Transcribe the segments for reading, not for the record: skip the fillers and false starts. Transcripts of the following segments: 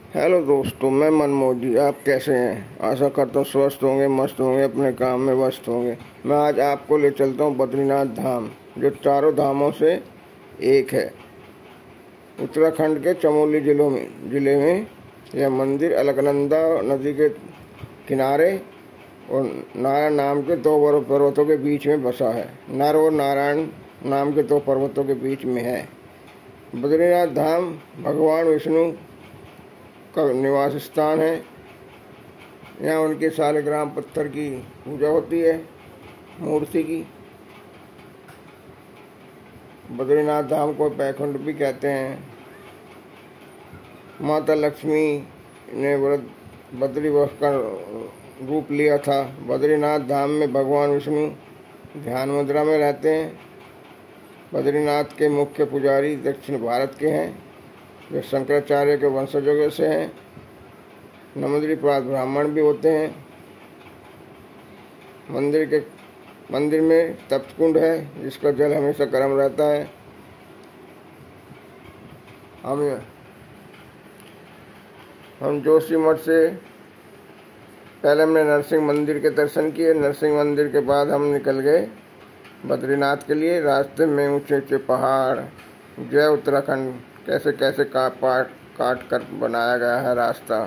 Hello दोस्तों, मैं मनमोहन जी। आप कैसे हैं? आशा करता हूँ स्वस्थ होंगे, मस्त होंगे, अपने काम में व्यस्त होंगे। मैं आज आपको ले चलता हूँ बद्रीनाथ धाम, जो चारों धामों से एक है। उत्तराखंड के चमोली जिले में यह मंदिर अलकनंदा नदी के किनारे और नारायण नाम के दो पर्वतों के बीच में बसा है। नर और नारायण नाम के दो पर्वतों के बीच में है। बद्रीनाथ धाम भगवान विष्णु का निवास स्थान है। यहाँ उनके शालिग्राम पत्थर की पूजा होती है, मूर्ति की। बद्रीनाथ धाम को बैकुंठ भी कहते हैं। माता लक्ष्मी ने बद्रीवश का रूप लिया था। बद्रीनाथ धाम में भगवान विष्णु ध्यान मुद्रा में रहते हैं। बद्रीनाथ के मुख्य पुजारी दक्षिण भारत के हैं, जो शंकराचार्य के वंशजों से हैं। नमद्रीपाद ब्राह्मण भी होते हैं। मंदिर में तप्त कुंड है, जिसका जल हमेशा गर्म रहता है। हम जोशी मठ से पहले हमने नरसिंह मंदिर के दर्शन किए। नरसिंह मंदिर के बाद हम निकल गए बद्रीनाथ के लिए। रास्ते में ऊंचे ऊंचे पहाड़, जय उत्तराखंड, कैसे कैसे काट कर बनाया गया है रास्ता।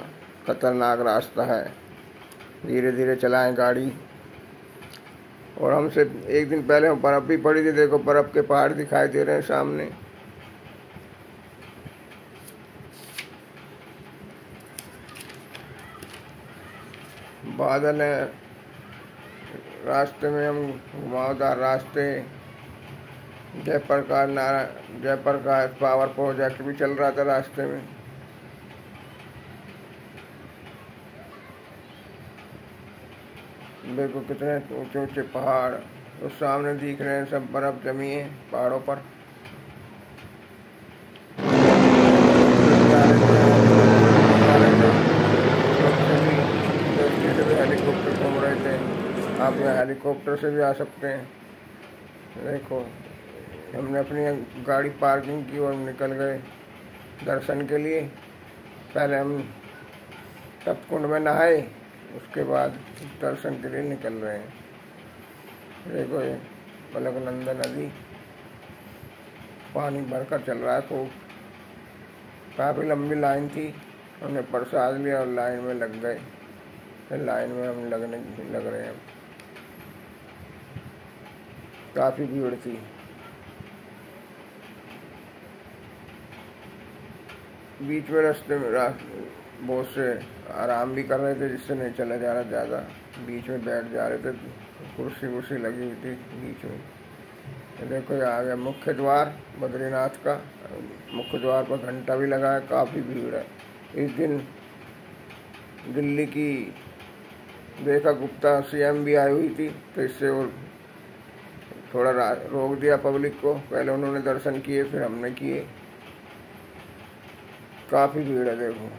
खतरनाक रास्ता है, धीरे धीरे चलाएं गाड़ी। और हमसे एक दिन पहले बर्फ़ भी पड़ी थी। देखो, बर्फ़ के पहाड़ दिखाई दे रहे हैं सामने। बादल है रास्ते में। हम घुमावदार रास्ते, जयप्रकाश पावर प्रोजेक्ट भी चल रहा था रास्ते में। देखो कितने ऊंचे ऊंचे पहाड़, उस सामने दिख रहे हैं, सब बर्फ जमी है पहाड़ों पर। हेलीकॉप्टर घूम रहे थे। आप यहाँ हेलीकॉप्टर से भी आ सकते हैं। देखो, हमने अपनी गाड़ी पार्किंग की और निकल गए दर्शन के लिए। पहले हम तपकुंड में नहाए, उसके बाद दर्शन के लिए निकल रहे हैं। देखो, ये अलकनंदा नदी पानी भरकर चल रहा है खूब। काफ़ी लंबी लाइन थी। हमने प्रसाद लिया और लाइन में लग गए। फिर लाइन में हम लग रहे हैं। काफ़ी भीड़ थी। बीच में रास्ते में बहुत से आराम भी कर रहे थे, जिससे नहीं चला जा रहा ज़्यादा। बीच में बैठ जा रहे थे, कुर्सी वुर्सी लगी हुई थी बीच में। देखो, ये आ गया मुख्य द्वार बद्रीनाथ का। मुख्य द्वार पर घंटा भी लगा है। काफ़ी भीड़ है। इस दिन दिल्ली की रेखा गुप्ता सीएम भी आई हुई थी, तो इससे वो थोड़ा रोक दिया पब्लिक को। पहले उन्होंने दर्शन किए, फिर हमने किए। काफ़ी भीड़ है। देखो,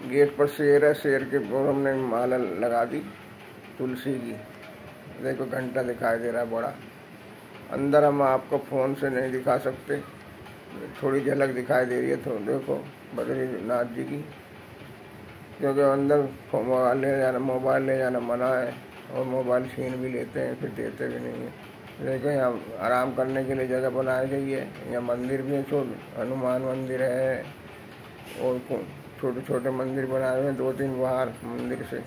गेट पर शेर है, शेर के और हमने माला लगा दी तुलसी की। देखो, घंटा दिखाई दे रहा है बड़ा। अंदर हम आपको फ़ोन से नहीं दिखा सकते, थोड़ी झलक दिखाई दे रही है। तो देखो बद्रीनाथ जी की, क्योंकि अंदर मोबाइल ले जाना मना है, और मोबाइल छीन भी लेते हैं, फिर देते भी नहीं है। देखो, यहाँ आराम करने के लिए जगह बनाई गई है। यहाँ मंदिर भी है, हनुमान मंदिर है, और छोटे छोटे मंदिर बनाए हुए हैं, 2-3 बाहर मंदिर से।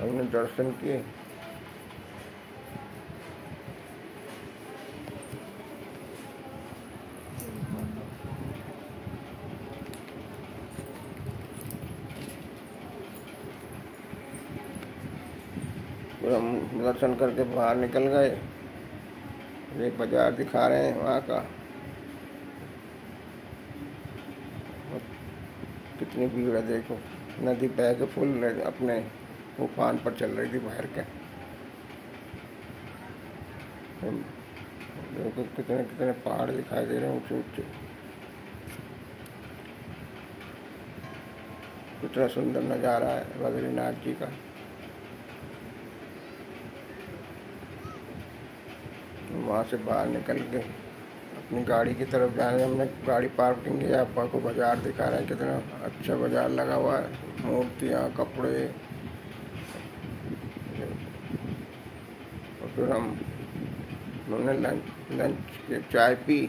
हमने दर्शन किए। फिर हम दर्शन करके बाहर निकल गए। एक बाजार दिखा रहे हैं वहाँ का। कितनी भीड़ है। देखो, नदी बह के फुल अपने उफान पर चल रही थी बाहर के। देखो, कितने कितने पहाड़ दिखाई दे रहे हैं ऊंचे ऊंचे। कितना सुंदर नज़ारा है बद्रीनाथ जी का। वहाँ से बाहर निकल के अपनी गाड़ी की तरफ जाने, हमने गाड़ी पार्किंग किया। आपको बाज़ार दिखा रहे हैं, कितना अच्छा बाज़ार लगा हुआ है, मूर्तियाँ, कपड़े। और फिर हमने लंच के चाय पी,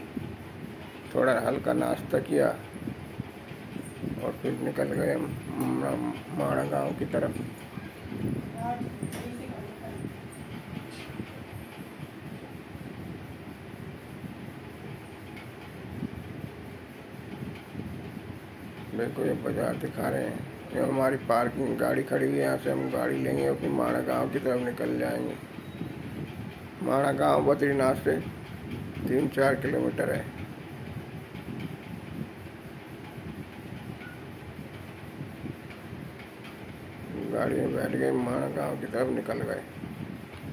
थोड़ा हल्का नाश्ता किया और फिर निकल गए माड़ा गाँव की तरफ। देखो ये बाज़ार दिखा रहे हैं, ये हमारी पार्किंग गाड़ी खड़ी हुई है। यहाँ से हम गाड़ी लेंगे और फिर माड़ा गाँव की तरफ निकल जाएंगे। माड़ा गाँव बद्रीनाथ से 3-4 किलोमीटर है। गाड़ी में बैठ गए, माड़ा गाँव की तरफ निकल गए।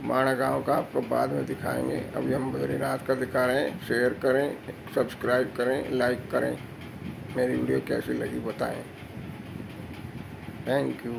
माड़ा गाँव का आपको बाद में दिखाएंगे, अभी हम बद्रीनाथ का दिखा रहे हैं। शेयर करें, सब्सक्राइब करें, लाइक करें। मेरी वीडियो कैसी लगी बताएं। Thank you.